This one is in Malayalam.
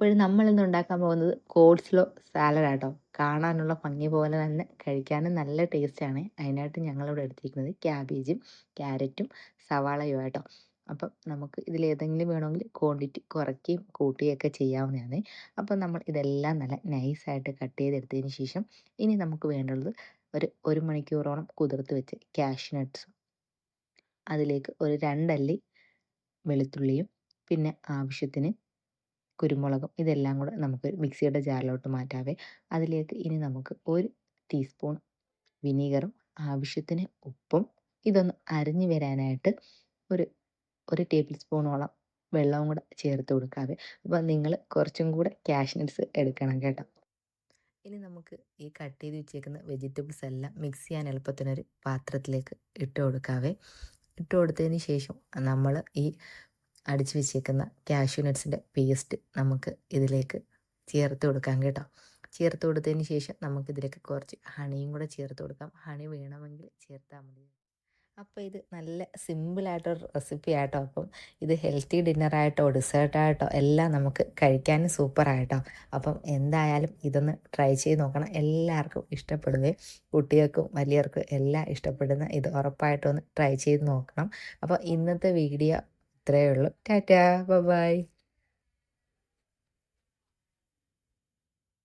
അപ്പോഴും നമ്മളിന്ന് ഉണ്ടാക്കാൻ പോകുന്നത് കോൾസ്ലോ സാലഡ് ആട്ടോ. കാണാനുള്ള ഭംഗി പോലെ തന്നെ കഴിക്കാനും നല്ല ടേസ്റ്റാണ്. അതിനായിട്ട് ഞങ്ങളിവിടെ എടുത്തിരിക്കുന്നത് ക്യാബേജും ക്യാരറ്റും സവാളയും ആട്ടോ. അപ്പം നമുക്ക് ഇതിലേതെങ്കിലും വേണമെങ്കിൽ ക്വാണ്ടിറ്റി കുറയ്ക്കുകയും കൂട്ടുകയൊക്കെ ചെയ്യാവുന്നതാണ്. അപ്പം നമ്മൾ ഇതെല്ലാം നല്ല നൈസായിട്ട് കട്ട് ചെയ്തെടുത്തതിന് ശേഷം ഇനി നമുക്ക് വേണ്ടുള്ളത് ഒരു മണിക്കൂറോളം കുതിർത്ത് വെച്ച് കാഷ്യൂ നട്ട്സും അതിലേക്ക് ഒരു 2 അല്ലി വെളുത്തുള്ളിയും പിന്നെ ആവശ്യത്തിന് കുരുമുളകും ഇതെല്ലാം കൂടെ നമുക്ക് മിക്സിയുടെ ജാറിലോട്ട് മാറ്റാവേ. അതിലേക്ക് ഇനി നമുക്ക് 1 ടീസ്പൂൺ വിനീഗറും ആവശ്യത്തിന് ഉപ്പും ഇതൊന്ന് അരിഞ്ഞു വരാനായിട്ട് ഒരു 1 ടേബിൾ സ്പൂണോളം വെള്ളവും കൂടെ ചേർത്ത് കൊടുക്കാവേ. അപ്പോൾ നിങ്ങൾ കുറച്ചും കൂടെ കാഷ്യൂ നട്ട്സ് എടുക്കണം കേട്ടോ. ഇനി നമുക്ക് ഈ കട്ട് ചെയ്ത് വെച്ചേക്കുന്ന വെജിറ്റബിൾസ് എല്ലാം മിക്സ് ചെയ്യാൻ എളുപ്പത്തിനൊരു പാത്രത്തിലേക്ക് ഇട്ട് കൊടുക്കാവേ. ഇട്ട് കൊടുത്തതിന് ശേഷം നമ്മൾ ഈ അടിച്ച് വെച്ചേക്കുന്ന കാഷ്യൂ നട്ട്സിൻ്റെ പേസ്റ്റ് നമുക്ക് ഇതിലേക്ക് ചേർത്ത് കൊടുക്കാം കേട്ടോ. ചേർത്ത് കൊടുത്തതിന് ശേഷം നമുക്കിതിലേക്ക് കുറച്ച് ഹണിയും കൂടെ ചേർത്ത് കൊടുക്കാം. ഹണി വേണമെങ്കിൽ ചേർത്താൽ മതി. അപ്പോൾ ഇത് നല്ല സിമ്പിളായിട്ടൊരു റെസിപ്പി ആയിട്ടോ. അപ്പം ഇത് ഹെൽത്തി ഡിന്നറായിട്ടോ ഡിസേർട്ടായിട്ടോ എല്ലാം നമുക്ക് കഴിക്കാനും സൂപ്പറായിട്ടോ. അപ്പം എന്തായാലും ഇതൊന്ന് ട്രൈ ചെയ്ത് നോക്കണം. എല്ലാവർക്കും ഇഷ്ടപ്പെടുവേ. കുട്ടികൾക്കും വലിയവർക്കും എല്ലാം ഇഷ്ടപ്പെടുന്ന ഇത് ഉറപ്പായിട്ടും ഒന്ന് ട്രൈ ചെയ്ത് നോക്കണം. അപ്പോൾ ഇന്നത്തെ വീഡിയോ ഇത്രയേ ഉള്ളൂ. ടാറ്റാ, ബൈ.